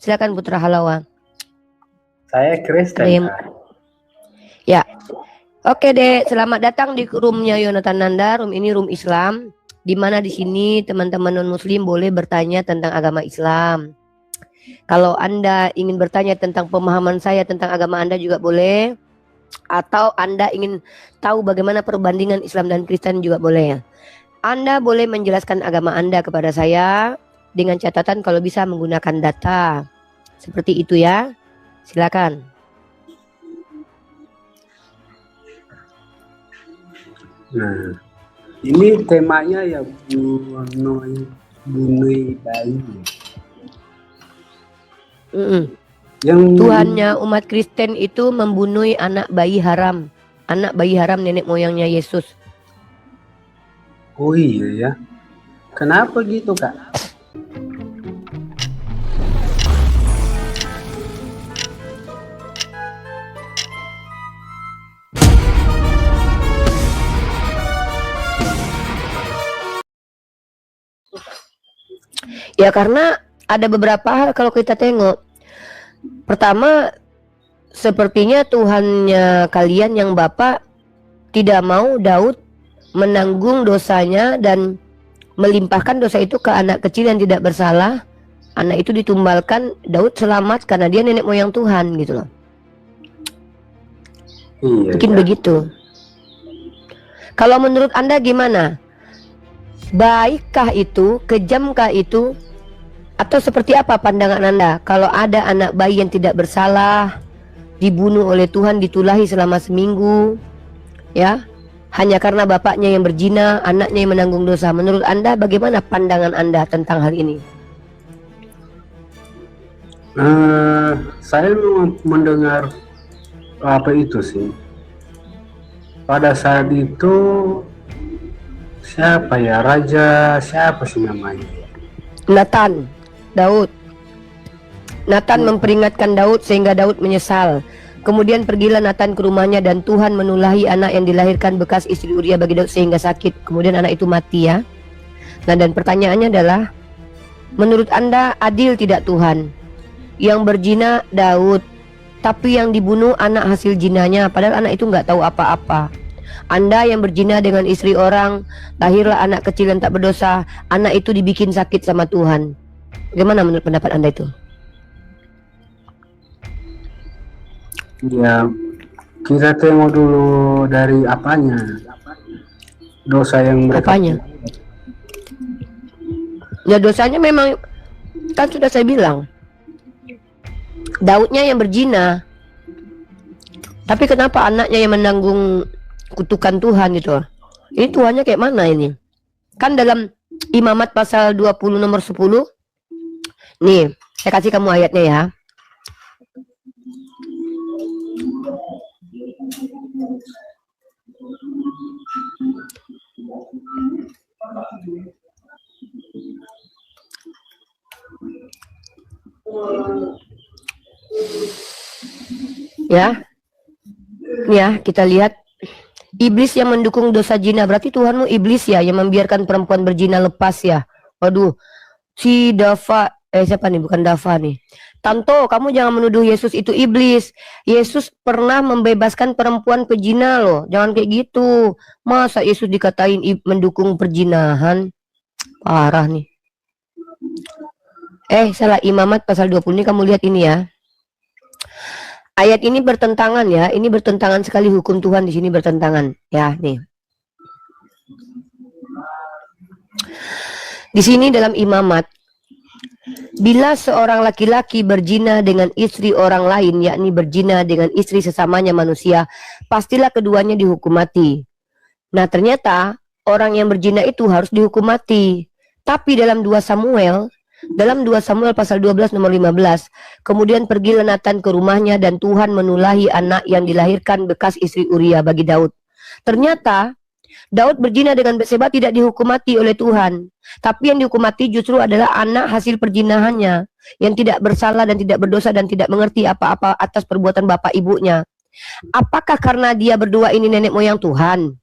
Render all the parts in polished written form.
Silakan Putra Halawa. Saya Kristen. Ya. Oke Dek, selamat datang di roomnya Yonatan Nanda. Room ini room Islam, di mana di sini teman-teman non-muslim boleh bertanya tentang agama Islam. Kalau Anda ingin bertanya tentang pemahaman saya tentang agama Anda juga boleh, atau Anda ingin tahu bagaimana perbandingan Islam dan Kristen juga boleh. Anda boleh menjelaskan agama Anda kepada saya dengan catatan kalau bisa menggunakan data. Seperti itu ya. Silakan. Nah, ini temanya ya bunuh bayi. Yang Tuhannya umat Kristen itu membunuh anak bayi haram. Anak bayi haram nenek moyangnya Yesus. Oh iya ya. Kenapa gitu, Kak? Ya karena ada beberapa hal kalau kita tengok. Pertama, sepertinya Tuhannya kalian yang Bapak tidak mau Daud menanggung dosanya dan melimpahkan dosa itu ke anak kecil yang tidak bersalah. Anak itu ditumbalkan, Daud selamat karena dia nenek moyang Tuhan gitu loh. Iya, mungkin ya. Begitu. Kalau menurut Anda gimana? Baikkah itu, kejamkah itu, atau seperti apa pandangan Anda kalau ada anak bayi yang tidak bersalah dibunuh oleh Tuhan, ditulahi selama seminggu, ya, hanya karena bapaknya yang berzina, anaknya yang menanggung dosa. Menurut Anda bagaimana pandangan Anda tentang hal ini? Saya mendengar apa itu sih. Pada saat itu siapa ya, raja siapa sih namanya? Nathan, Daud. Nathan memperingatkan Daud sehingga Daud menyesal. Kemudian pergilah Nathan ke rumahnya dan Tuhan menulahi anak yang dilahirkan bekas istri Uria bagi Daud sehingga sakit. Kemudian anak itu mati ya. Nah, dan pertanyaannya adalah, menurut Anda adil tidak Tuhan? Yang berzina Daud, tapi yang dibunuh anak hasil jinanya, padahal anak itu nggak tahu apa-apa. Anda yang berzina dengan istri orang, lahirlah anak kecil yang tak berdosa, anak itu dibikin sakit sama Tuhan. Bagaimana menurut pendapat Anda itu? Ya, kita tengok dulu dari apanya, dosa yang mereka. Apanya? Ya dosanya memang, kan sudah saya bilang, Daudnya yang berzina, tapi kenapa anaknya yang menanggung kutukan Tuhan gitu? Ini Tuhannya kayak mana ini? Kan dalam Imamat pasal 20 nomor 10. Nih, saya kasih kamu ayatnya ya. Ya, kita lihat iblis yang mendukung dosa zina. Berarti Tuhanmu iblis ya, yang membiarkan perempuan berzina lepas ya. Waduh, si Dava, siapa nih? Bukan Dava nih. Tanto, kamu jangan menuduh Yesus itu iblis. Yesus pernah membebaskan perempuan pezina loh. Jangan kayak gitu. Masa Yesus dikatain mendukung perzinahan? Parah nih. Salah, Imamat pasal 20 ini kamu lihat ini ya. Ayat ini bertentangan ya, ini bertentangan sekali, hukum Tuhan di sini bertentangan ya, nih. Di sini dalam Imamat, bila seorang laki-laki berzina dengan istri orang lain, yakni berzina dengan istri sesamanya manusia, pastilah keduanya dihukum mati. Nah, ternyata orang yang berzina itu harus dihukum mati. Tapi dalam 2 Samuel pasal 12 nomor 15, kemudian pergilah Nathan ke rumahnya dan Tuhan menulahi anak yang dilahirkan bekas istri Uria bagi Daud. Ternyata Daud berzina dengan Batseba tidak dihukum mati oleh Tuhan, tapi yang dihukum mati justru adalah anak hasil perzinahannya yang tidak bersalah dan tidak berdosa dan tidak mengerti apa-apa atas perbuatan bapak ibunya. Apakah karena dia berdua ini nenek moyang Tuhan?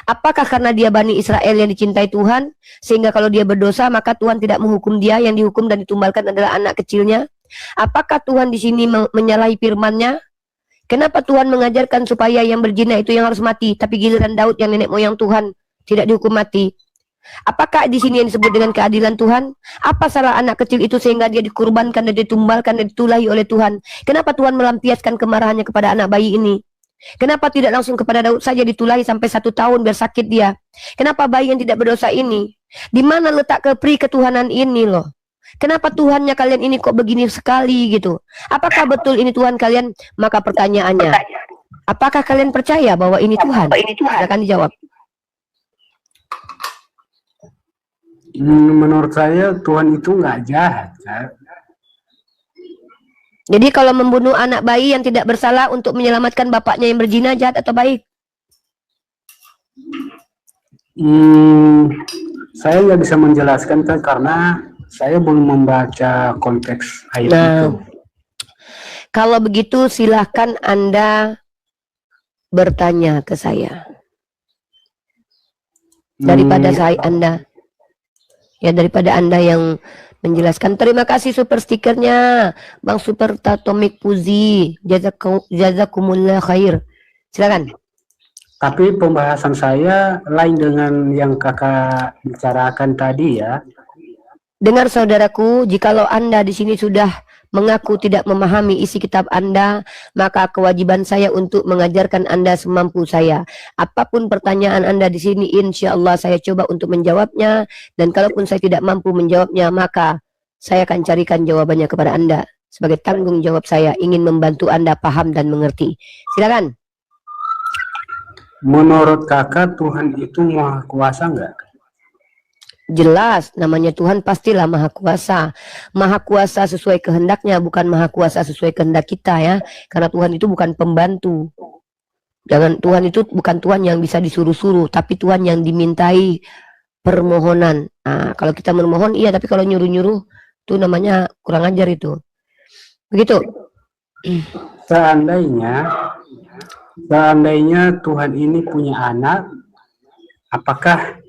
Apakah karena dia Bani Israel yang dicintai Tuhan, sehingga kalau dia berdosa maka Tuhan tidak menghukum dia, yang dihukum dan ditumbalkan adalah anak kecilnya? Apakah Tuhan di sini menyalahi firman-Nya? Kenapa Tuhan mengajarkan supaya yang berzina itu yang harus mati, tapi giliran Daud yang nenek moyang Tuhan tidak dihukum mati? Apakah di sini yang disebut dengan keadilan Tuhan? Apa salah anak kecil itu sehingga dia dikurbankan dan ditumbalkan dan ditulahi oleh Tuhan? Kenapa Tuhan melampiaskan kemarahannya kepada anak bayi ini? Kenapa tidak langsung kepada Daud saja ditulahi sampai 1 tahun biar sakit dia? Kenapa bayi yang tidak berdosa ini? Di mana letak ketuhanan ini loh? Kenapa Tuhannya kalian ini kok begini sekali gitu? Apakah betul ini Tuhan kalian? Maka pertanyaannya, apakah kalian percaya bahwa ini Tuhan? Silakan dijawab. Menurut saya Tuhan itu nggak jahat, kan? Jadi kalau membunuh anak bayi yang tidak bersalah untuk menyelamatkan bapaknya yang berzina, jahat atau baik? Saya nggak bisa menjelaskan, kan, karena saya belum membaca konteks ayat itu. Kalau begitu silahkan Anda bertanya ke saya. Daripada daripada Anda yang menjelaskan. Terima kasih super stikernya Bang Super Tatomik Puzi. Jazakumullah khair. Silakan. Tapi pembahasan saya lain dengan yang kakak bicarakan tadi ya. Dengar saudaraku, jikalau Anda di sini sudah mengaku tidak memahami isi kitab Anda, maka kewajiban saya untuk mengajarkan Anda semampu saya. Apapun pertanyaan Anda di sini, insya Allah saya coba untuk menjawabnya. Dan kalaupun saya tidak mampu menjawabnya, maka saya akan carikan jawabannya kepada Anda. Sebagai tanggung jawab saya ingin membantu Anda paham dan mengerti. Silakan. Menurut kakak Tuhan itu maha kuasa nggak? Jelas, namanya Tuhan pastilah maha kuasa. Maha kuasa sesuai kehendaknya, bukan maha kuasa sesuai kehendak kita ya. Karena Tuhan itu bukan pembantu. Tuhan itu bukan Tuhan yang bisa disuruh-suruh, tapi Tuhan yang dimintai permohonan. Nah, kalau kita memohon iya, tapi kalau nyuruh-nyuruh itu namanya kurang ajar itu. Begitu. Seandainya Tuhan ini punya anak, apakah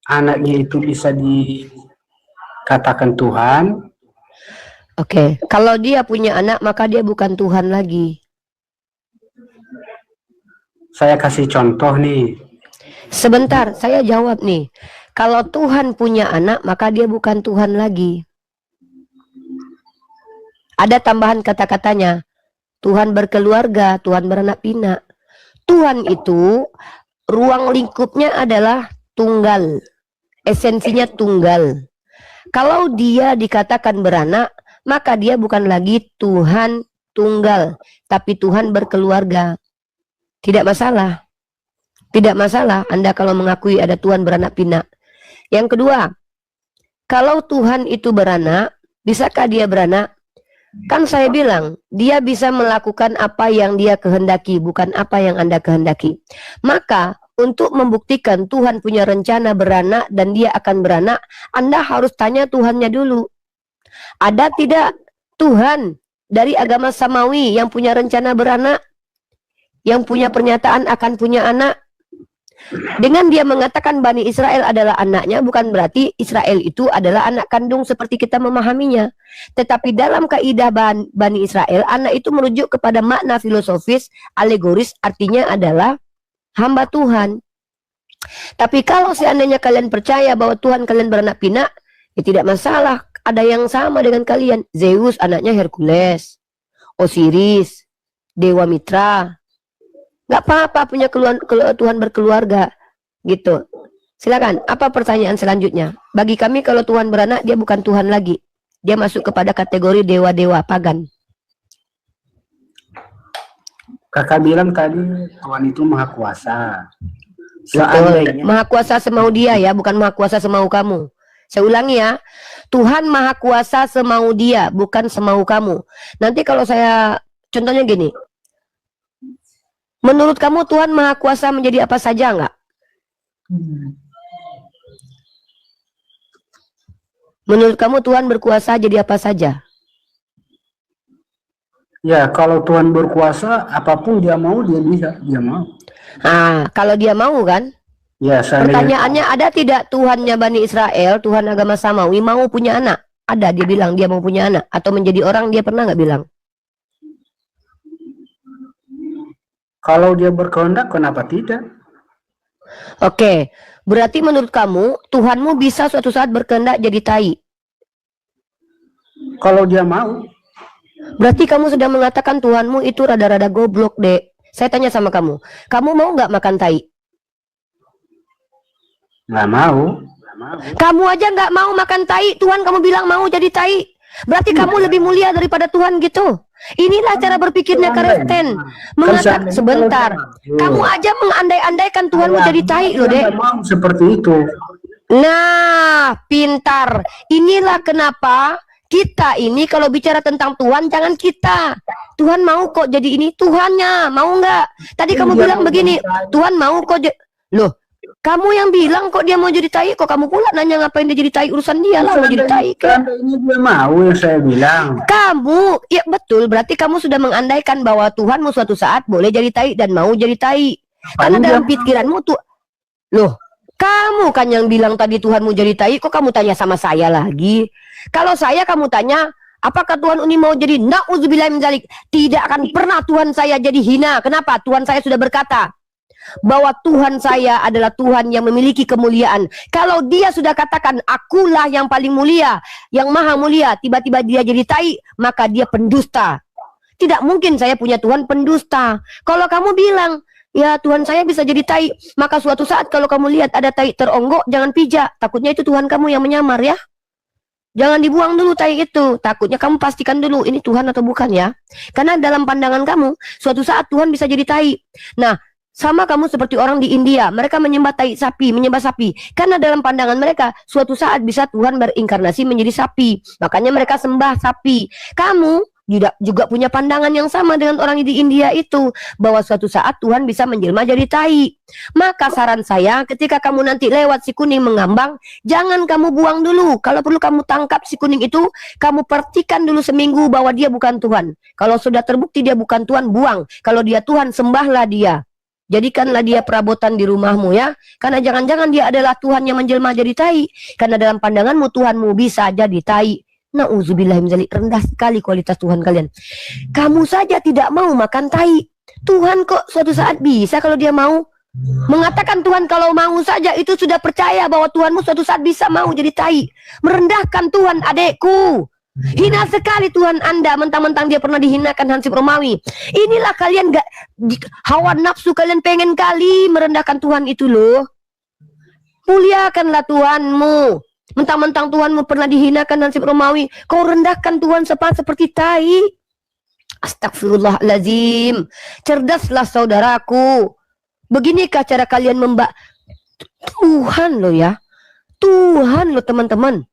anaknya itu bisa dikatakan Tuhan? Oke, kalau dia punya anak maka dia bukan Tuhan lagi. Saya kasih contoh nih. Sebentar, saya jawab nih. Kalau Tuhan punya anak maka dia bukan Tuhan lagi. Ada tambahan kata-katanya. Tuhan berkeluarga, Tuhan beranak pinak. Tuhan itu ruang lingkupnya adalah tunggal. Esensinya tunggal. Kalau dia dikatakan beranak, maka dia bukan lagi Tuhan tunggal, tapi Tuhan berkeluarga. Tidak masalah. Tidak masalah Anda kalau mengakui ada Tuhan beranak pinak. Yang kedua, kalau Tuhan itu beranak, bisakah dia beranak? Kan saya bilang, dia bisa melakukan apa yang dia kehendaki, bukan apa yang Anda kehendaki. Maka untuk membuktikan Tuhan punya rencana beranak dan dia akan beranak, Anda harus tanya Tuhannya dulu. Ada tidak Tuhan dari agama Samawi yang punya rencana beranak? Yang punya pernyataan akan punya anak? Dengan dia mengatakan Bani Israel adalah anaknya, bukan berarti Israel itu adalah anak kandung seperti kita memahaminya. Tetapi dalam kaidah Bani Israel, anak itu merujuk kepada makna filosofis, alegoris, artinya adalah hamba Tuhan. Tapi kalau seandainya kalian percaya bahwa Tuhan kalian beranak pinak, ya tidak masalah. Ada yang sama dengan kalian. Zeus anaknya Hercules, Osiris, Dewa Mitra. Gak apa-apa punya Tuhan berkeluarga gitu. Silakan, apa pertanyaan selanjutnya? Bagi kami kalau Tuhan beranak, dia bukan Tuhan lagi. Dia masuk kepada kategori dewa-dewa pagan. Kakak bilang tadi Tuhan itu maha kuasa. Betul. Maha kuasa semau dia ya, bukan maha kuasa semau kamu. Saya ulangi ya, Tuhan maha kuasa semau dia, bukan semau kamu. Nanti kalau saya, contohnya gini, menurut kamu Tuhan maha kuasa menjadi apa saja enggak? Menurut kamu Tuhan berkuasa jadi apa saja? Ya, kalau Tuhan berkuasa, apapun dia mau, dia bisa, dia mau. Nah, kalau dia mau kan? Ya, pertanyaannya ada tidak Tuhannya Bani Israel, Tuhan agama Samawi mau punya anak? Ada dia bilang dia mau punya anak atau menjadi orang, dia pernah nggak bilang? Kalau dia berkehendak, kenapa tidak? Oke, berarti menurut kamu Tuhanmu bisa suatu saat berkehendak jadi tai. Kalau dia mau, Berarti kamu sedang mengatakan Tuhanmu itu rada-rada goblok, Dek. Saya tanya sama kamu mau nggak makan tai? nggak mau. Kamu aja nggak mau makan tai, Tuhan kamu bilang mau jadi tai. Berarti kamu lebih mulia daripada Tuhan gitu. Inilah cara berpikirnya Kristen. Mengatakan sebentar, kamu aja mengandai-andaikan Tuhanmu jadi tai loh, Dek. Mau seperti itu. Nah, pintar. Inilah kenapa kita ini kalau bicara tentang Tuhan, jangan kita. Tuhan mau kok jadi ini, Tuhannya mau nggak? Tadi kamu bilang begini, Tuhan mau kok loh, kamu yang bilang kok dia mau jadi tai, kok kamu pula nanya ngapain dia jadi tai, urusan dia lah mau jadi tai. Ini dia mau yang saya bilang. Kamu, ya betul, berarti kamu sudah mengandaikan bahwa Tuhanmu suatu saat boleh jadi tai dan mau jadi tai. Karena dalam pikiranmu tuh, loh, kamu kan yang bilang tadi Tuhanmu jadi tai, kok kamu tanya sama saya lagi? Kalau saya kamu tanya, apakah Tuhan ini mau jadi na'udzubillah min dzalik? Tidak akan pernah Tuhan saya jadi hina. Kenapa? Tuhan saya sudah berkata bahwa Tuhan saya adalah Tuhan yang memiliki kemuliaan. Kalau dia sudah katakan akulah yang paling mulia, yang maha mulia, tiba-tiba dia jadi tai, maka dia pendusta. Tidak mungkin saya punya Tuhan pendusta. Kalau kamu bilang ya Tuhan saya bisa jadi tai, maka suatu saat kalau kamu lihat ada tai teronggok, jangan pijak. Takutnya itu Tuhan kamu yang menyamar ya. Jangan dibuang dulu tai itu. Takutnya kamu pastikan dulu ini Tuhan atau bukan ya. Karena dalam pandangan kamu, suatu saat Tuhan bisa jadi tai. Nah, sama kamu seperti orang di India. Mereka menyembah tai sapi, menyembah sapi. Karena dalam pandangan mereka, suatu saat bisa Tuhan berinkarnasi menjadi sapi. Makanya mereka sembah sapi. Kamu juga punya pandangan yang sama dengan orang di India itu, bahwa suatu saat Tuhan bisa menjelma jadi tai. Maka saran saya, ketika kamu nanti lewat si kuning mengambang, jangan kamu buang dulu. Kalau perlu kamu tangkap si kuning itu, kamu perhatikan dulu seminggu bahwa dia bukan Tuhan. Kalau sudah terbukti dia bukan Tuhan, buang. Kalau dia Tuhan, sembahlah dia. Jadikanlah dia perabotan di rumahmu ya. Karena jangan-jangan dia adalah Tuhan yang menjelma jadi tai. Karena dalam pandanganmu Tuhanmu bisa jadi tai. Na'udzubillah min dzalik, rendah sekali kualitas Tuhan kalian. Kamu saja tidak mau makan tai. Tuhan kok suatu saat bisa kalau dia mau. Mengatakan Tuhan kalau mau saja itu sudah percaya bahwa Tuhanmu suatu saat bisa mau jadi tai. Merendahkan Tuhan, adekku. Hina sekali Tuhan Anda, mentang-mentang dia pernah dihinakan Hansip Romawi. Inilah kalian gak, hawa nafsu kalian pengen kali merendahkan Tuhan itu loh. Muliakanlah Tuhanmu. Mentang-mentang Tuhanmu pernah dihinakan Hansip Romawi, kau rendahkan Tuhan seperti tai. Astagfirullahaladzim. Cerdaslah saudaraku. Beginikah cara kalian Tuhan loh ya. Tuhan loh teman-teman.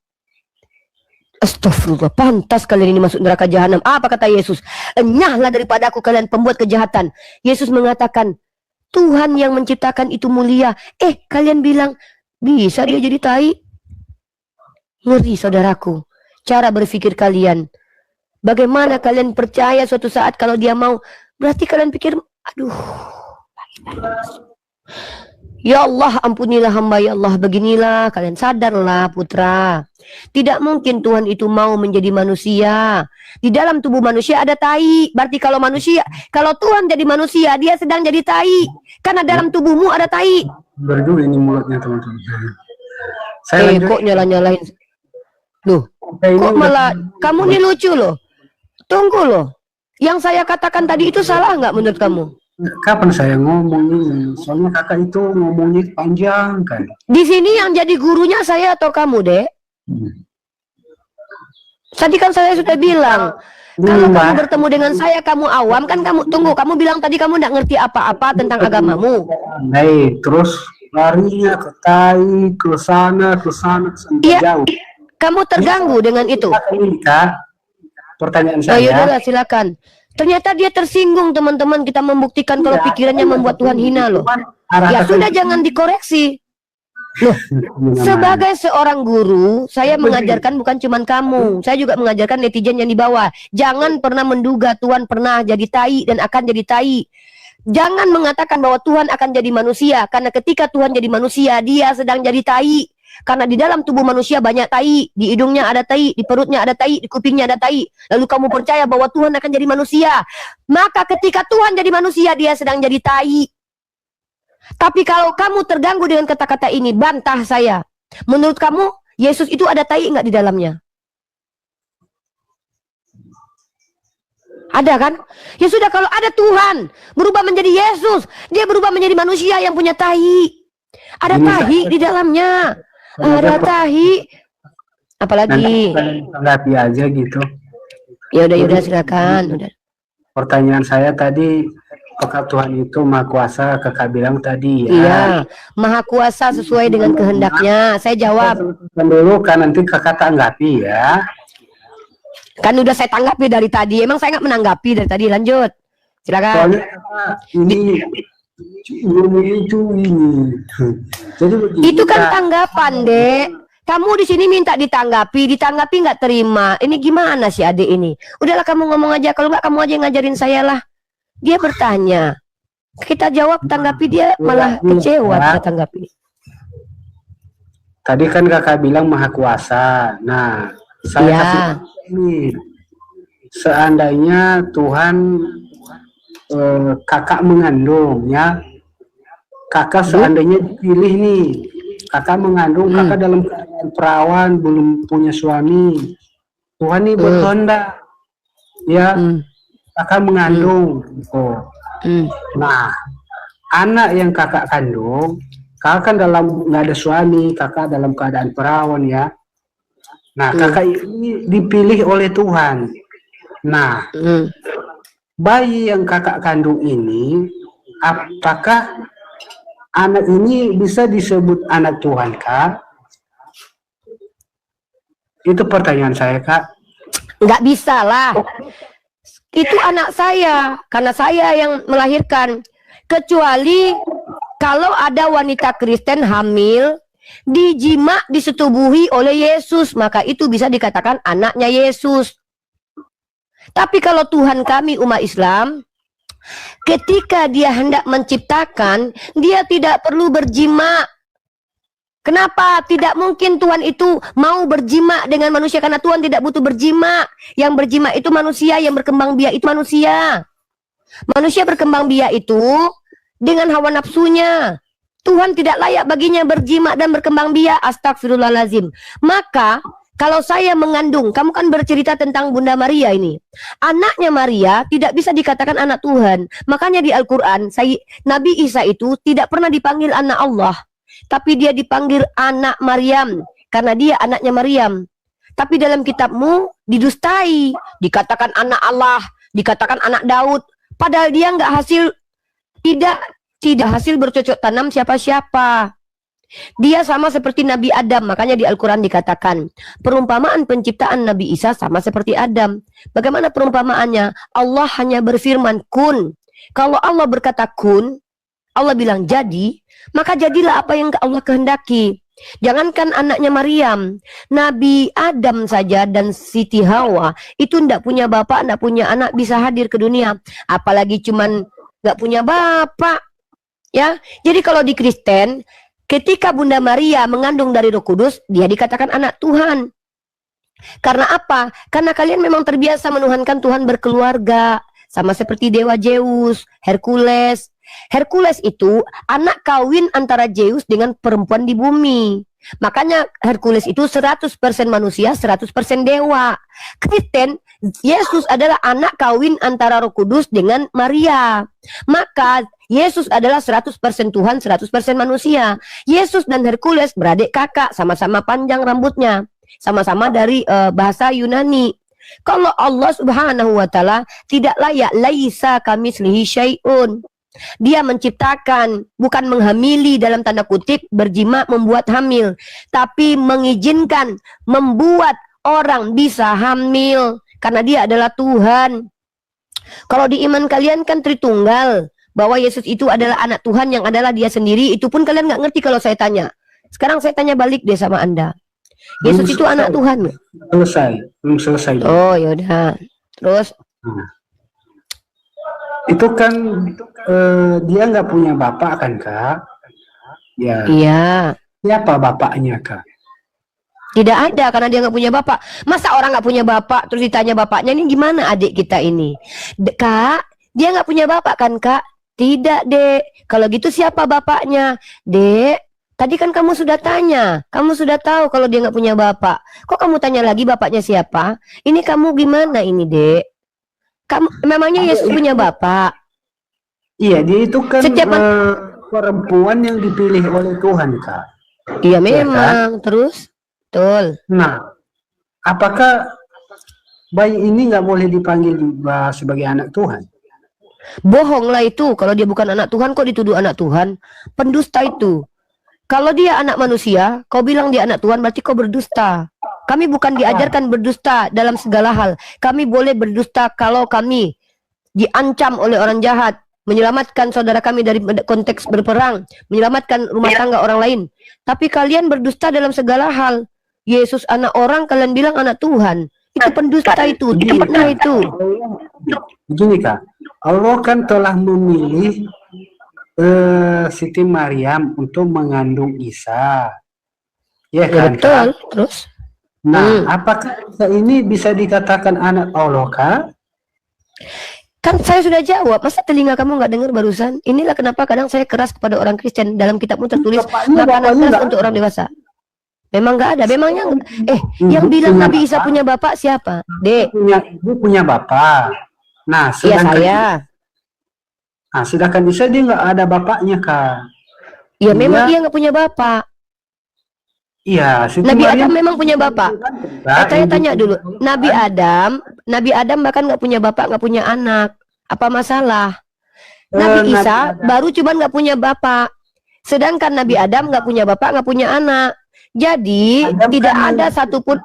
Astagfirullah, pantas kalian ini masuk neraka jahanam. Apa kata Yesus? Enyahlah daripada aku kalian pembuat kejahatan. Yesus mengatakan, Tuhan yang menciptakan itu mulia. Kalian bilang, bisa dia jadi tai? Ngeri saudaraku, cara berpikir kalian. Bagaimana kalian percaya suatu saat kalau dia mau? Berarti kalian pikir, aduh. Ya Allah, ampunilah hamba ya Allah. Beginilah, kalian sadarlah putra. Tidak mungkin Tuhan itu mau menjadi manusia. Di dalam tubuh manusia ada tai. Berarti kalau Tuhan jadi manusia, dia sedang jadi tai. Karena dalam tubuhmu ada tai. Berdua ini mulutnya teman-teman. Kok nyala-nyalain. Loh, kok malah kamu nih lucu loh. Tunggu loh. Yang saya katakan tadi itu salah nggak menurut kamu? Kapan saya ngomong ini? Soalnya kakak itu ngomongnya panjang kan. Di sini yang jadi gurunya saya atau kamu, Dek? Tadi kan saya sudah bilang, kalau kamu bertemu dengan saya, kamu awam kan kamu bilang tadi kamu nggak ngerti apa-apa tentang agamamu. Baik, terus larinya ke tai, ke sana sampai jauh. Kamu terganggu dengan itu. Pertanyaan saya. Yaudahlah, silakan. Ternyata dia tersinggung teman-teman. Kita membuktikan kalau pikirannya membuat Tuhan hina loh. Ya sudah, jangan dikoreksi. Loh, sebagai seorang guru, saya mengajarkan bukan cuma kamu. Saya juga mengajarkan netizen yang di bawah. Jangan pernah menduga Tuhan pernah jadi tai dan akan jadi tai. Jangan mengatakan bahwa Tuhan akan jadi manusia. Karena ketika Tuhan jadi manusia, dia sedang jadi tai. Karena di dalam tubuh manusia banyak tai, di hidungnya ada tai, di perutnya ada tai, di kupingnya ada tai. Lalu kamu percaya bahwa Tuhan akan jadi manusia. Maka ketika Tuhan jadi manusia, dia sedang jadi tai. Tapi kalau kamu terganggu dengan kata-kata ini, bantah saya. Menurut kamu, Yesus itu ada tai nggak di dalamnya? Ada kan? Ya sudah, kalau ada Tuhan berubah menjadi Yesus, dia berubah menjadi manusia yang punya tahi. Ada Ini tahi di dalamnya. Ada tahi. Apalagi? Tanggapi aja gitu. Ya udah silakan. Udah. Pertanyaan saya tadi, apakah Tuhan itu Maha Kuasa? Kakak bilang tadi ya. Iya, Maha Kuasa sesuai dengan kehendaknya. Saya jawab. Dulu kan nanti kakak tanggapi ya. Kan udah saya tanggapi dari tadi. Emang saya nggak menanggapi dari tadi. Lanjut. Silakan. Soalnya ini. Jadi begini, Itu kan tanggapan, Dek. Kamu di sini minta ditanggapi nggak terima. Ini gimana sih adik ini? Udahlah kamu ngomong aja. Kalau nggak kamu aja yang ngajarin saya lah. Dia bertanya. Kita jawab, tanggapi, dia malah kecewa kita tanggapi. Tadi kan kakak bilang Maha Kuasa. Nah, saya kasih ini. Seandainya Tuhan kakak mengandung ya, kakak seandainya dipilih nih, kakak mengandung, kakak dalam keadaan perawan, belum punya suami, Tuhan nih berkehendak ya, kakak mengandung gitu. Nah, anak yang kakak kandung, kakak kan dalam nggak ada suami, kakak dalam keadaan perawan ya. Nah, kakak ini dipilih oleh Tuhan. Nah, bayi yang kakak kandung ini, apakah anak ini bisa disebut anak Tuhan, Kak? Itu pertanyaan saya, Kak. Nggak bisa lah. Itu anak saya, karena saya yang melahirkan. Kecuali kalau ada wanita Kristen hamil, dijima, disetubuhi oleh Yesus, maka itu bisa dikatakan anaknya Yesus. Tapi kalau Tuhan kami umat Islam, ketika dia hendak menciptakan, dia tidak perlu berjima. Kenapa? Tidak mungkin Tuhan itu mau berjima dengan manusia, karena Tuhan tidak butuh berjima. Yang berjima itu manusia, yang berkembang biak itu manusia. Manusia berkembang biak itu dengan hawa nafsunya. Tuhan tidak layak baginya berjima dan berkembang biak. Astagfirullahaladzim. Maka kalau saya mengandung, kamu kan bercerita tentang Bunda Maria ini. Anaknya Maria tidak bisa dikatakan anak Tuhan. Makanya di Al-Quran, Nabi Isa itu tidak pernah dipanggil anak Allah. Tapi dia dipanggil anak Maryam. Karena dia anaknya Maryam. Tapi dalam kitabmu didustai. Dikatakan anak Allah. Dikatakan anak Daud. Padahal dia nggak hasil, tidak hasil bercocok tanam siapa-siapa. Dia sama seperti Nabi Adam. Makanya di Al-Quran dikatakan perumpamaan penciptaan Nabi Isa sama seperti Adam. Bagaimana perumpamaannya? Allah hanya berfirman kun. Kalau Allah berkata kun, Allah bilang jadi, maka jadilah apa yang Allah kehendaki. Jangankan anaknya Maryam, Nabi Adam saja dan Siti Hawa itu tidak punya bapak, tidak punya anak, bisa hadir ke dunia. Apalagi cuman nggak punya bapak. Ya, jadi kalau di Kristen, ketika Bunda Maria mengandung dari Roh Kudus, dia dikatakan anak Tuhan. Karena apa? Karena kalian memang terbiasa menuhankan Tuhan berkeluarga. Sama seperti dewa Zeus, Hercules. Hercules itu anak kawin antara Zeus dengan perempuan di bumi. Makanya Hercules itu 100% manusia, 100% dewa. Kristen, Yesus adalah anak kawin antara Roh Kudus dengan Maria. Maka Yesus adalah 100% Tuhan, 100% manusia. Yesus dan Hercules beradik kakak, sama-sama panjang rambutnya. Sama-sama dari bahasa Yunani. Kalau Allah Subhanahu wa Ta'ala tidak layak, laisa kamitslihi syai'un. Dia menciptakan, bukan menghamili dalam tanda kutip, berjima membuat hamil, tapi mengizinkan membuat orang bisa hamil karena dia adalah Tuhan. Kalau di iman kalian kan Tritunggal, bahwa Yesus itu adalah anak Tuhan yang adalah dia sendiri, itu pun kalian nggak ngerti kalau saya tanya. Sekarang saya tanya balik deh sama Anda. Yesus itu anak Tuhan. Belum selesai. Oh yaudah. Terus? Itu kan dia nggak punya bapak kan, Kak? Ya. Iya. Siapa bapaknya, Kak? Tidak ada, karena dia nggak punya bapak. Masa orang nggak punya bapak terus ditanya bapaknya, ini gimana adik kita ini? Kak, dia nggak punya bapak kan, Kak? Tidak, Dek. Kalau gitu siapa bapaknya? Dek, tadi kan kamu sudah tanya, kamu sudah tahu kalau dia nggak punya bapak. Kok kamu tanya lagi bapaknya siapa? Ini kamu gimana ini, Dek? Kamu memangnya Yesus punya bapak? Iya, dia itu kan Setiap perempuan yang dipilih oleh Tuhan, Kak. Iya Ya kan? memang, terus betul. Nah, apakah bayi ini nggak boleh dipanggil juga sebagai anak Tuhan? Bohonglah itu, kalau dia bukan anak Tuhan kok dituduh anak Tuhan? Pendusta itu. Kalau dia anak manusia, kau bilang dia anak Tuhan, berarti kau berdusta. Kami bukan diajarkan berdusta dalam segala hal. Kami boleh berdusta kalau kami diancam oleh orang jahat, menyelamatkan saudara kami dari konteks berperang, menyelamatkan rumah tangga orang lain. Tapi kalian berdusta dalam segala hal. Yesus anak orang, kalian bilang anak Tuhan. Itu pendusta itu, fitnah itu. Begini, Kak, Allah kan telah memilih Siti Maryam untuk mengandung Isa, ya Ya kan, betul, Kak? terus? Nah, apakah Isa ini bisa dikatakan anak Allah, Kak? Kan saya sudah jawab, masa telinga kamu nggak dengar barusan? Inilah kenapa kadang saya keras kepada orang Kristen. Dalam kitabmu tertulis makanan keras untuk orang dewasa. Memang nggak ada, memangnya yang bilang Nabi Isa punya bapak siapa? Dek, Ibu punya bapak. Nah, iya saya. sedangkan Isa dia nggak ada bapaknya, Kak. Ya memang dia nggak punya bapak. Iya, Siti Nabi Maryam Adam memang punya bapak. Saya tanya dulu, Nabi Adam bahkan nggak punya bapak, nggak punya anak. Apa masalah? Nabi Isa baru cuma nggak punya bapak. Sedangkan Nabi Adam nggak punya bapak, nggak punya anak. Jadi tidak ada satupun.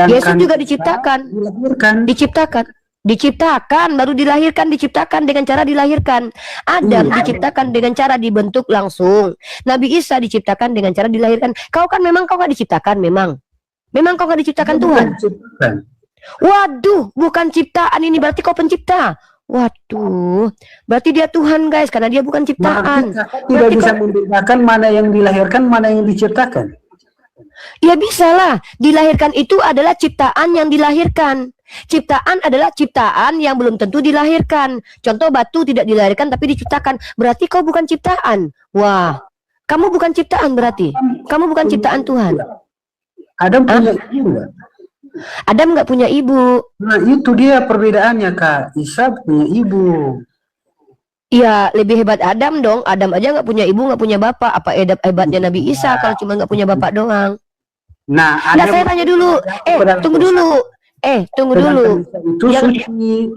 Yesus juga diciptakan, diciptakan, baru dilahirkan, diciptakan dengan cara dilahirkan. Adam diciptakan dengan cara dibentuk langsung. Nabi Isa diciptakan dengan cara dilahirkan. Kau nggak diciptakan, memang kau nggak diciptakan Tuhan. Waduh, bukan ciptaan ini, berarti kau pencipta. Waduh, berarti dia Tuhan, guys, karena dia bukan ciptaan. Tidak bisa membedakan mana yang dilahirkan, mana yang diciptakan. Ya bisa lah, dilahirkan itu adalah ciptaan yang dilahirkan. Ciptaan adalah ciptaan yang belum tentu dilahirkan. Contoh batu tidak dilahirkan tapi diciptakan. Berarti kau bukan ciptaan. Wah, kamu bukan ciptaan berarti. Kamu bukan ciptaan Tuhan. Adam punya ibu nggak? Adam nggak punya ibu. Nah itu dia perbedaannya, Kak. Isa punya ibu. Iya, lebih hebat Adam dong. Adam aja nggak punya ibu, nggak punya bapak. Apa hebatnya Nabi Isa kalau cuma nggak punya bapak doang? Nah, saya tanya dulu. Tunggu dulu. Tunggu dulu. Itu suci.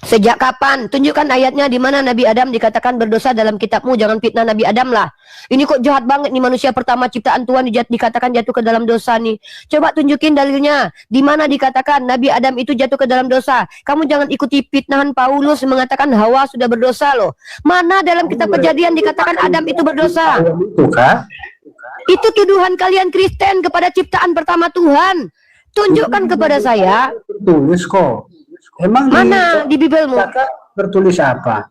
Sejak kapan? Tunjukkan ayatnya di mana Nabi Adam dikatakan berdosa dalam kitabmu. Jangan fitnah Nabi Adam lah. Ini kok jahat banget nih, manusia pertama ciptaan Tuhan dikatakan jatuh ke dalam dosa nih. Coba tunjukin dalilnya. Di mana dikatakan Nabi Adam itu jatuh ke dalam dosa? Kamu jangan ikuti fitnahan Paulus mengatakan Hawa sudah berdosa loh. Mana dalam kitab Kejadian dikatakan Adam itu berdosa? Itu tuduhan kalian Kristen kepada ciptaan pertama Tuhan. Tunjukkan kepada saya. Tulis kok. Emang mana di Bibelmu? Bertulis apa?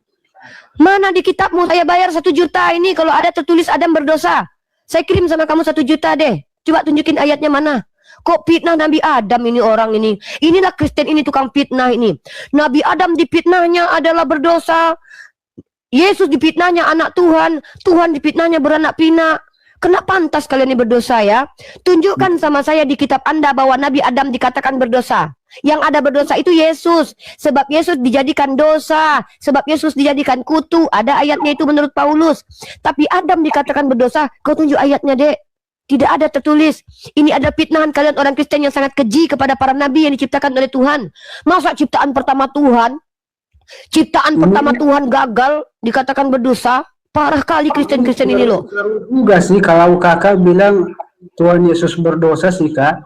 Mana di kitabmu? Saya bayar 1 juta ini kalau ada tertulis Adam berdosa. Saya kirim sama kamu 1 juta deh. Coba tunjukin ayatnya mana. Kok fitnah Nabi Adam ini orang ini? Inilah Kristen ini tukang fitnah ini. Nabi Adam difitnahnya adalah berdosa. Yesus difitnahnya anak Tuhan. Tuhan difitnahnya beranak pinak. Kena pantas kalian ini berdosa ya. Tunjukkan sama saya di kitab Anda bahwa Nabi Adam dikatakan berdosa. Yang ada berdosa itu Yesus. Sebab Yesus dijadikan dosa. Sebab Yesus dijadikan kutu. Ada ayatnya itu menurut Paulus. Tapi Adam dikatakan berdosa. Kau tunjuk ayatnya, Dek. Tidak ada tertulis. Ini ada fitnahan kalian orang Kristen yang sangat keji kepada para nabi yang diciptakan oleh Tuhan. Masa ciptaan pertama Tuhan? Ciptaan pertama Tuhan gagal dikatakan berdosa? Parah kali Kristen-Kristen ini loh. Juga sih kalau kakak bilang Tuhan Yesus berdosa sih, Kak.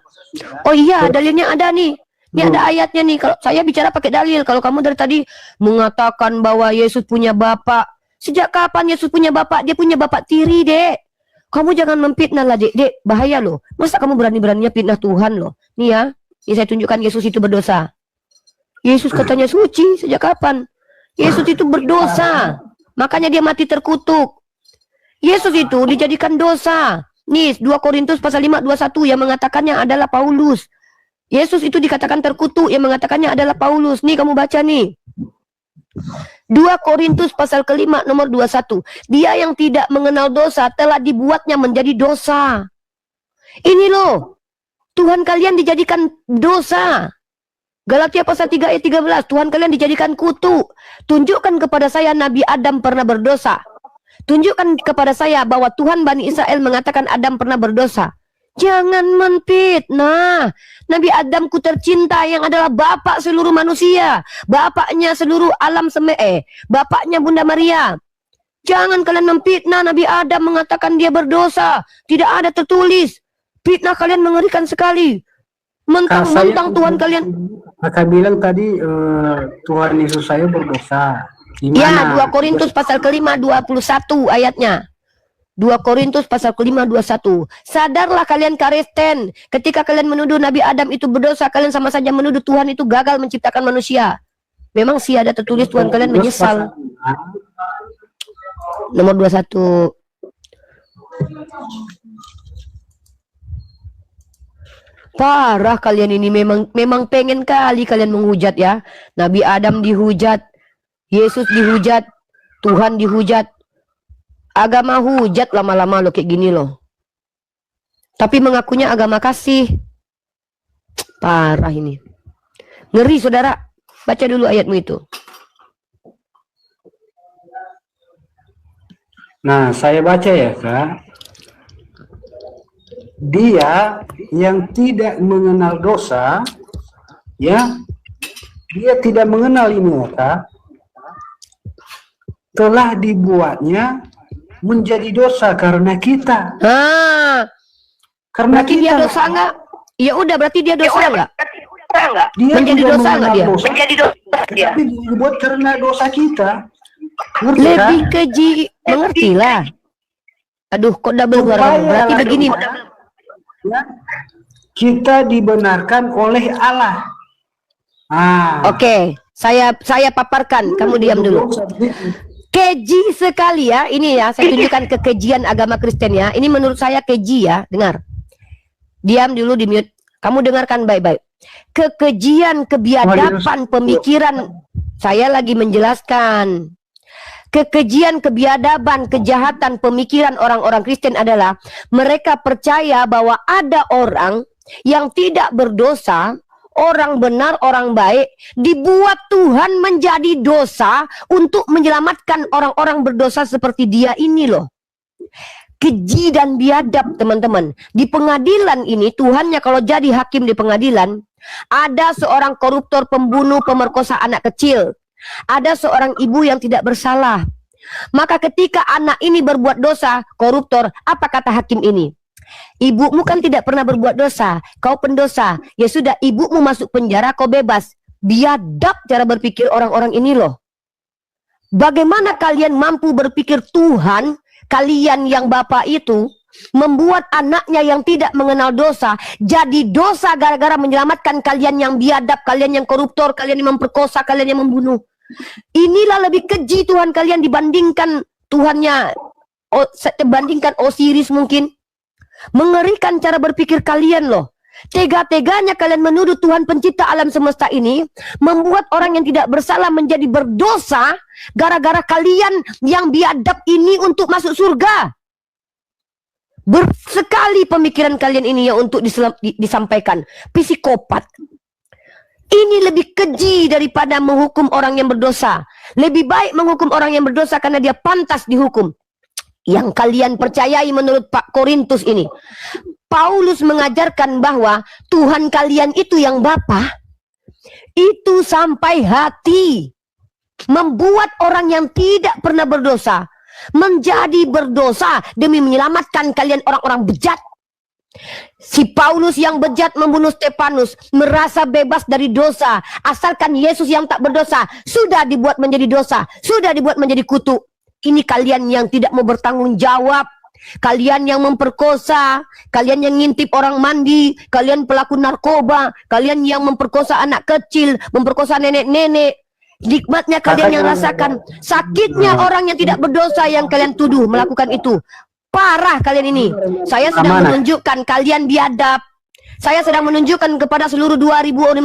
Oh iya, dalilnya ada nih. Ini ada ayatnya nih. Kalau saya bicara pakai dalil. Kalau kamu dari tadi mengatakan bahwa Yesus punya bapak. Sejak kapan Yesus punya bapak? Dia punya bapak tiri, Dek. Kamu jangan memfitnah lah, Dek. Dek, bahaya loh. Masa kamu berani-beraninya fitnah Tuhan loh. Nih ya, ini saya tunjukkan Yesus itu berdosa. Yesus katanya suci. Sejak kapan? Yesus itu berdosa. Makanya dia mati terkutuk. Yesus itu dijadikan dosa. Nih 2 Korintus pasal 5 21 yang mengatakannya adalah Paulus. Yesus itu dikatakan terkutuk, yang mengatakannya adalah Paulus. Nih kamu baca nih. 2 Korintus pasal ke-5 nomor 21. Dia yang tidak mengenal dosa telah dibuatnya menjadi dosa. Ini loh, Tuhan kalian dijadikan dosa. Galatia pasal 3 ayat 13. Tuhan kalian dijadikan kutuk. Tunjukkan kepada saya Nabi Adam pernah berdosa. Tunjukkan kepada saya bahwa Tuhan Bani Israel mengatakan Adam pernah berdosa. Jangan menfitnah. Nabi Adam ku tercinta yang adalah bapak seluruh manusia. Bapaknya seluruh alam bapaknya Bunda Maria. Jangan kalian memfitnah Nabi Adam mengatakan dia berdosa. Tidak ada tertulis. Fitnah kalian mengerikan sekali. Mentang-mentang Tuhan kalian. Kakak bilang tadi Tuhan Yesus saya berdosa. Ya, 2 Korintus pasal ke-5 21 ayatnya. 2 Korintus pasal ke-5 21. Sadarlah kalian Kristen, ketika kalian menuduh Nabi Adam itu berdosa, kalian sama saja menuduh Tuhan itu gagal menciptakan manusia. Memang sih ada tertulis Tuhan kalian menyesal. Nomor 21. Parah kalian ini, memang pengen kali kalian menghujat ya. Nabi Adam dihujat, Yesus dihujat, Tuhan dihujat. Agama hujat lama-lama lo kayak gini loh. Tapi mengakunya agama kasih. Parah ini. Ngeri saudara. Baca dulu ayatmu itu. Nah, saya baca ya, Kak. Dia yang tidak mengenal dosa, ya, dia tidak mengenal ini, ya, Kak, telah dibuatnya menjadi dosa karena kita. Karena berarti kita, dia dosa enggak? Ya udah, berarti dia dosa enggak? dia Menjadi tidak dosa enggak mengenal dia? dosa, Menjadi dosa dia. tapi dibuat karena dosa kita. Ngerti, Kak? Lebih keji, mengertilah. Aduh, kok double suara kamu? Berarti begini. Ya, kita dibenarkan oleh Allah. Oke, saya paparkan, kamu diam dulu. Keji sekali ya, ini ya, saya tunjukkan kekejian agama Kristen ya. Ini menurut saya keji ya, dengar. Diam dulu, di mute. Kamu dengarkan baik-baik. Kekejian, kebiadaban pemikiran, saya lagi menjelaskan. Kekejian, kebiadaban, kejahatan pemikiran orang-orang Kristen adalah mereka percaya bahwa ada orang yang tidak berdosa, orang benar, orang baik, dibuat Tuhan menjadi dosa untuk menyelamatkan orang-orang berdosa seperti dia ini loh. Keji dan biadab teman-teman. Di pengadilan ini, Tuhannya kalau jadi hakim di pengadilan, ada seorang koruptor, pembunuh, pemerkosa anak kecil. Ada seorang ibu yang tidak bersalah. Maka ketika anak ini berbuat dosa, koruptor, apa kata hakim ini? Ibumu kan tidak pernah berbuat dosa, kau pendosa. Ya sudah, ibumu masuk penjara, kau bebas. Biadab cara berpikir orang-orang ini loh. Bagaimana kalian mampu berpikir Tuhan, kalian yang bapak itu, membuat anaknya yang tidak mengenal dosa jadi dosa gara-gara menyelamatkan kalian yang biadab, kalian yang koruptor, kalian yang memperkosa, kalian yang membunuh. Inilah lebih keji Tuhan kalian dibandingkan Tuhannya, bandingkan Osiris mungkin. Mengerikan cara berpikir kalian loh. Tega-teganya kalian menuduh Tuhan pencipta alam semesta ini, membuat orang yang tidak bersalah menjadi berdosa gara-gara kalian yang biadab ini untuk masuk surga. Bersekali pemikiran kalian ini ya untuk disampaikan. Psikopat. Ini lebih keji daripada menghukum orang yang berdosa. Lebih baik menghukum orang yang berdosa karena dia pantas dihukum. Yang kalian percayai menurut Pak Korintus ini. Paulus mengajarkan bahwa Tuhan kalian itu yang Bapa, itu sampai hati. Membuat orang yang tidak pernah berdosa menjadi berdosa demi menyelamatkan kalian orang-orang bejat. Si Paulus yang bejat membunuh Stefanus merasa bebas dari dosa, asalkan Yesus yang tak berdosa sudah dibuat menjadi dosa, sudah dibuat menjadi kutuk. Ini kalian yang tidak mau bertanggung jawab, kalian yang memperkosa, kalian yang ngintip orang mandi, kalian pelaku narkoba, kalian yang memperkosa anak kecil, memperkosa nenek-nenek. Nikmatnya kalian yang rasakan. Sakitnya orang yang tidak berdosa yang kalian tuduh melakukan itu. Parah kalian ini. Saya sedang menunjukkan kalian biadab. Saya sedang menunjukkan kepada seluruh 2.600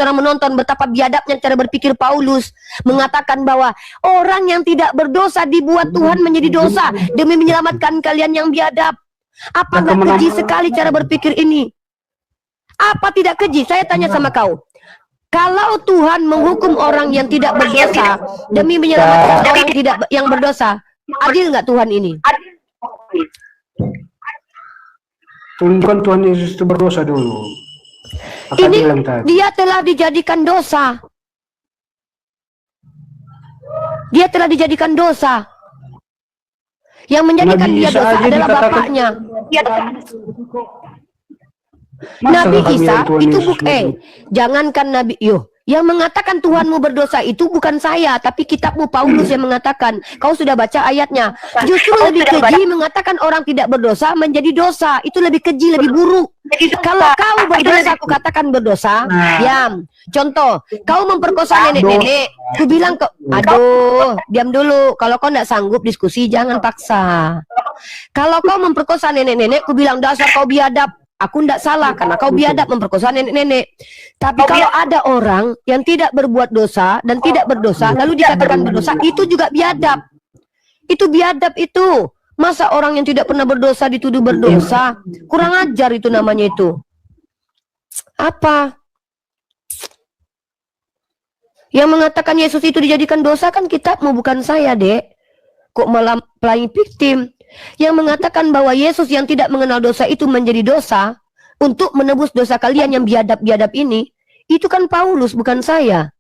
orang menonton betapa biadabnya cara berpikir Paulus. Mengatakan bahwa orang yang tidak berdosa dibuat Tuhan menjadi dosa demi menyelamatkan kalian yang biadab. Apa nggak keji sekali cara berpikir ini? Apa tidak keji? Saya tanya sama kau. Kalau Tuhan menghukum orang yang tidak berdosa demi menyelamatkan orang yang tidak yang berdosa, adil nggak Tuhan ini? Tunjukkan Tuhan Yesus itu berdosa dulu. Ini dia telah dijadikan dosa. Dia telah dijadikan dosa. Yang menjadikan dia dosa adalah bapaknya. Nabi Isa itu jangankan Nabi yang mengatakan Tuhanmu berdosa itu bukan saya, tapi kitabmu Paulus yang mengatakan. Kau sudah baca ayatnya. Justru lebih keji mengatakan orang tidak berdosa menjadi dosa. Itu lebih keji, lebih buruk. Kalau kau berdosa, aku katakan berdosa. Contoh, kau memperkosa nenek-nenek. Ku bilang aduh, diam dulu. Kalau kau tidak sanggup diskusi, jangan paksa. Kalau kau memperkosa nenek-nenek, ku bilang dasar kau biadab. Aku tidak salah karena kau biadab memperkosa nenek-nenek. Tapi kalau ada orang yang tidak berbuat dosa dan tidak berdosa lalu dikatakan berdosa, itu juga biadab. Itu biadab itu. Masa orang yang tidak pernah berdosa dituduh berdosa? Kurang ajar itu namanya itu. Apa? Yang mengatakan Yesus itu dijadikan dosa kan kitabmu, bukan saya, Dek. Kok malah playing victim? Yang mengatakan bahwa Yesus yang tidak mengenal dosa itu menjadi dosa untuk menebus dosa kalian yang biadab-biadab ini, itu kan Paulus, bukan saya.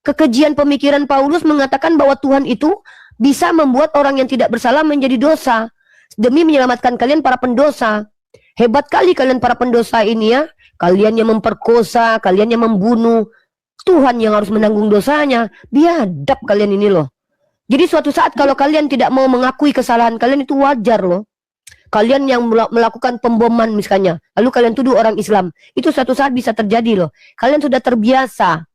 Kekejian pemikiran Paulus mengatakan bahwa Tuhan itu bisa membuat orang yang tidak bersalah menjadi dosa demi menyelamatkan kalian para pendosa. Hebat kali kalian para pendosa ini ya. Kalian yang memperkosa, kalian yang membunuh, Tuhan yang harus menanggung dosanya. Biadab kalian ini loh. Jadi suatu saat kalau kalian tidak mau mengakui kesalahan kalian, itu wajar loh. Kalian yang melakukan pemboman misalnya, lalu kalian tuduh orang Islam, itu suatu saat bisa terjadi loh. Kalian sudah terbiasa.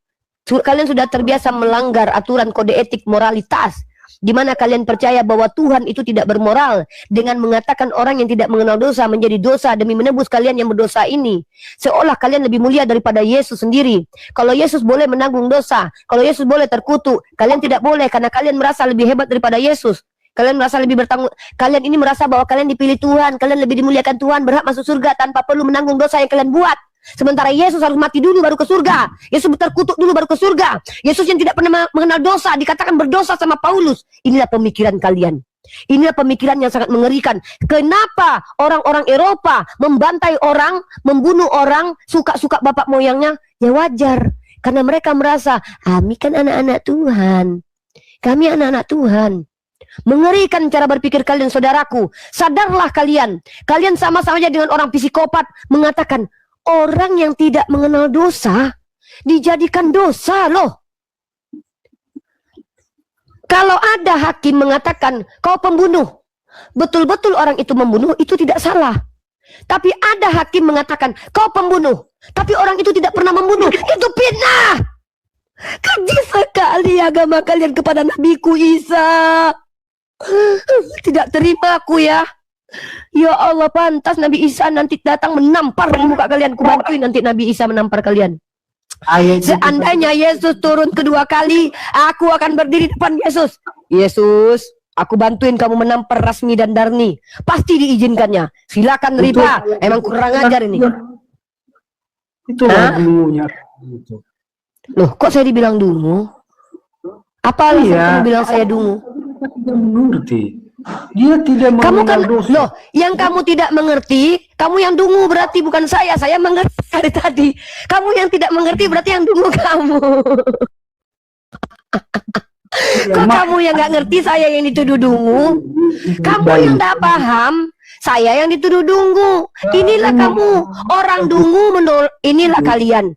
Kalian sudah terbiasa melanggar aturan kode etik moralitas, di mana kalian percaya bahwa Tuhan itu tidak bermoral dengan mengatakan orang yang tidak mengenal dosa menjadi dosa demi menebus kalian yang berdosa ini. Seolah kalian lebih mulia daripada Yesus sendiri. Kalau Yesus boleh menanggung dosa, kalau Yesus boleh terkutuk, kalian tidak boleh karena kalian merasa lebih hebat daripada Yesus. Kalian merasa lebih bertanggung. Kalian ini merasa bahwa kalian dipilih Tuhan, kalian lebih dimuliakan Tuhan, berhak masuk surga tanpa perlu menanggung dosa yang kalian buat. Sementara Yesus harus mati dulu baru ke surga. Yesus terkutuk dulu baru ke surga. Yesus yang tidak pernah mengenal dosa dikatakan berdosa sama Paulus. Inilah pemikiran kalian. Inilah pemikiran yang sangat mengerikan. Kenapa orang-orang Eropa membantai orang, membunuh orang, suka-suka bapak moyangnya? Ya wajar. Karena mereka merasa, kami kan anak-anak Tuhan. Kami anak-anak Tuhan. Mengerikan cara berpikir kalian, saudaraku. Sadarlah kalian. Kalian sama-sama aja dengan orang psikopat mengatakan, orang yang tidak mengenal dosa dijadikan dosa loh. Kalau ada hakim mengatakan kau pembunuh, betul-betul orang itu membunuh, itu tidak salah. Tapi ada hakim mengatakan kau pembunuh, tapi orang itu tidak pernah membunuh, itu fitnah. Keji sekali agama kalian kepada Nabiku Isa. Tidak terima aku ya. Ya Allah, pantas Nabi Isa nanti datang menampar di muka kalian. Ku bantuin nanti Nabi Isa menampar kalian. Seandainya Yesus turun kedua kali, aku akan berdiri depan Yesus. Yesus, aku bantuin kamu menampar Rasmi dan Darni. Pasti diizinkannya. Silakan riba. Emang kurang ajar ini. Itu dungunya. Loh, kok saya dibilang dungu? Apa alasan kamu bilang saya dungu? Tidak mengerti. Dia tidak kamu kan dosa. loh, yang kamu tidak mengerti, kamu yang dungu berarti, bukan saya. Saya mengerti dari tadi. Kamu yang tidak mengerti berarti yang dungu kamu. Kok kamu yang nggak ngerti, saya yang dituduh dungu? Kamu yang tidak paham, saya yang dituduh dungu. Inilah kamu, orang dungu inilah kalian.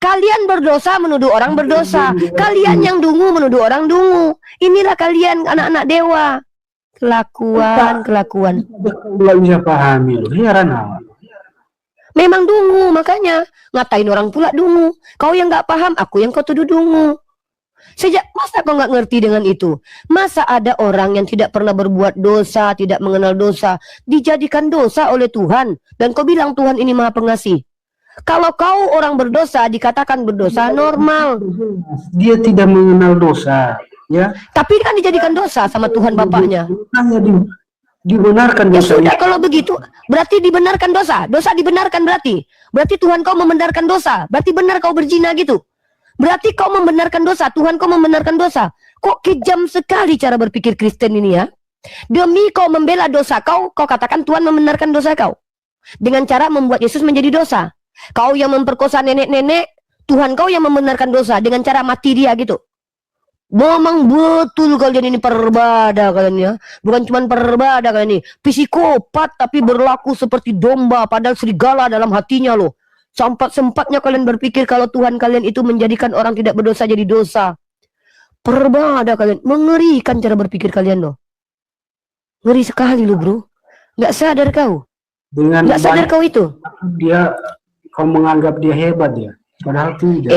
Kalian berdosa menuduh orang berdosa. Kalian yang dungu menuduh orang dungu. Inilah kalian anak-anak dewa. Kelakuan. Belum bisa pahami loh, heran awak. Memang dungu, makanya ngatain orang pula dungu. Kau yang nggak paham, aku yang kau tuduh dungu. Sejak masa kau nggak ngerti dengan itu? Masa ada orang yang tidak pernah berbuat dosa, tidak mengenal dosa, dijadikan dosa oleh Tuhan, dan kau bilang Tuhan ini Maha Pengasih? Kalau kau orang berdosa dikatakan berdosa normal, Dia tidak mengenal dosa, ya. tapi kan dijadikan dosa sama Tuhan Bapaknya. Hanya dibenarkan Ya dosa sudah, itu. kalau begitu berarti dibenarkan dosa. Dosa dibenarkan berarti. Berarti Tuhan kau membenarkan dosa. Berarti benar kau berzina gitu. Berarti kau membenarkan dosa, Tuhan kau membenarkan dosa. Kok kejam sekali cara berpikir Kristen ini ya. Demi kau membela dosa kau katakan Tuhan membenarkan dosa kau. Dengan cara membuat Yesus menjadi dosa. Kau yang memperkosa nenek-nenek, Tuhan kau yang membenarkan dosa dengan cara mati dia gitu. Memang betul kalian ini perbada kalian ya. Bukan cuma perbada kalian ini. Psikopat tapi berlaku seperti domba padahal serigala dalam hatinya loh. Sempat-sempatnya kalian berpikir kalau Tuhan kalian itu menjadikan orang tidak berdosa jadi dosa. Perbada kalian. Mengerikan cara berpikir kalian loh. Ngeri sekali loh bro. Nggak sadar kau. Nggak sadar kau itu. Kau menganggap dia hebat ya. Padahal tidak.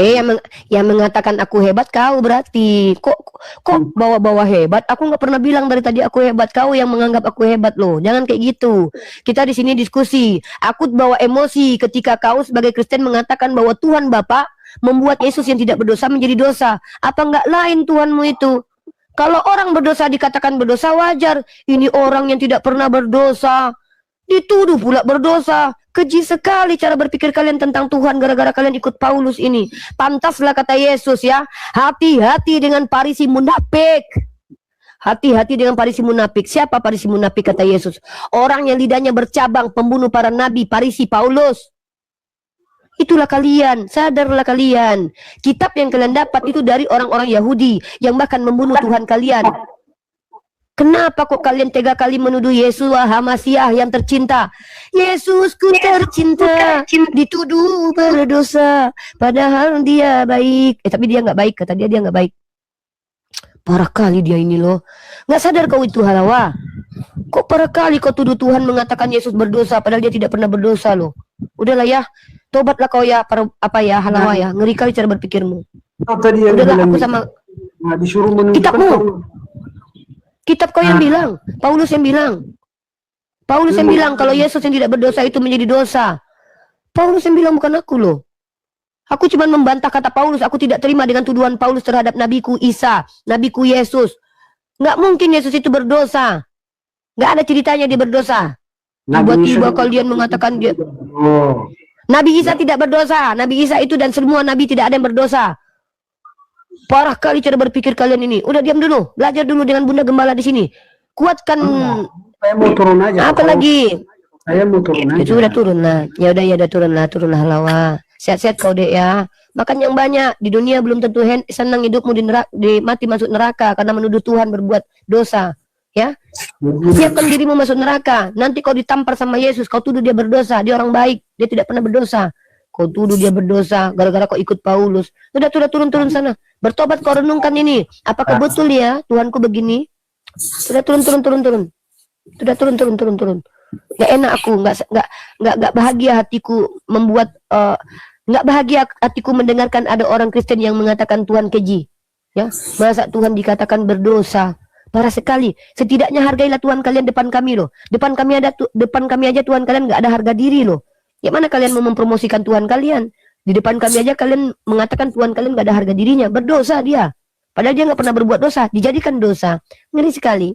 Yang mengatakan aku hebat kau berarti. Kok bawa-bawa hebat? Aku nggak pernah bilang dari tadi aku hebat. Kau yang menganggap aku hebat loh. Jangan kayak gitu. Kita di sini diskusi. Aku bawa emosi ketika kau sebagai Kristen mengatakan bahwa Tuhan Bapa membuat Yesus yang tidak berdosa menjadi dosa. Apa nggak lain Tuhanmu itu? Kalau orang berdosa dikatakan berdosa wajar. Ini orang yang tidak pernah berdosa dituduh pula berdosa. Keji sekali cara berpikir kalian tentang Tuhan gara-gara kalian ikut Paulus ini. Pantaslah kata Yesus ya, hati-hati dengan Farisi munafik. Hati-hati dengan Farisi munafik. Siapa Farisi munafik kata Yesus? Orang yang lidahnya bercabang, pembunuh para nabi, Farisi Paulus. Itulah kalian, sadarlah kalian. Kitab yang kalian dapat itu dari orang-orang Yahudi yang bahkan membunuh Tuhan kalian. Kenapa kok kalian tega kali menuduh Yesus Masiah yang tercinta? Yesusku tercinta, dituduh berdosa, padahal dia baik. Tapi dia nggak baik, kata dia nggak baik. Parah kali dia ini loh. Nggak sadar kau itu halawa. Kok parah kali kau tuduh Tuhan mengatakan Yesus berdosa, padahal dia tidak pernah berdosa loh. Udahlah ya, tobatlah kau ya, halawa ya. Ngeri kali cara berpikirmu. Udahlah aku sama disuruh menunjukkan kitabmu. Kitab kau yang bilang, Paulus yang bilang. Paulus yang bilang kalau Yesus yang tidak berdosa itu menjadi dosa. Paulus yang bilang bukan aku loh. Aku cuma membantah kata Paulus. Aku tidak terima dengan tuduhan Paulus terhadap nabiku Isa, nabiku Yesus. Nggak mungkin Yesus itu berdosa. Nggak ada ceritanya dia berdosa. Tiba-tiba kalian mengatakan dia Nabi Isa tidak berdosa. Nabi Isa itu dan semua nabi tidak ada yang berdosa. Parah kali cara berpikir kalian ini. Udah diam dulu, belajar dulu dengan Bunda Gembala di sini. Kuatkan. Saya mau turun aja. Apa lagi? Saya mau turun aja. Itu udah turun lah. Ya udah turunlah lawa. Sehat-sehat kau dek ya. Makan yang banyak. Di dunia belum tentu senang hidupmu di mati masuk neraka karena menuduh Tuhan berbuat dosa. Ya. Siapkan dirimu masuk neraka. Nanti kau ditampar sama Yesus, kau tuduh dia berdosa. Dia orang baik, dia tidak pernah berdosa. Kau tuduh dia berdosa gara-gara kau ikut Paulus. Udah turun sana. Bertobat kau renungkan ini. Apakah betul ya Tuhanku begini? Sudah turun. Sudah turun. Gak enak aku, gak bahagia hatiku membuat gak bahagia hatiku mendengarkan ada orang Kristen yang mengatakan Tuhan keji. Ya, masa Tuhan dikatakan berdosa? Parah sekali. Setidaknya hargailah Tuhan kalian depan kami loh. Depan kami aja Tuhan kalian gak ada harga diri loh. Ya mana kalian mau mempromosikan Tuhan kalian? Di depan kami aja kalian mengatakan Tuhan kalian gak ada harga dirinya. Berdosa dia. Padahal dia gak pernah berbuat dosa. Dijadikan dosa. Ngeri sekali.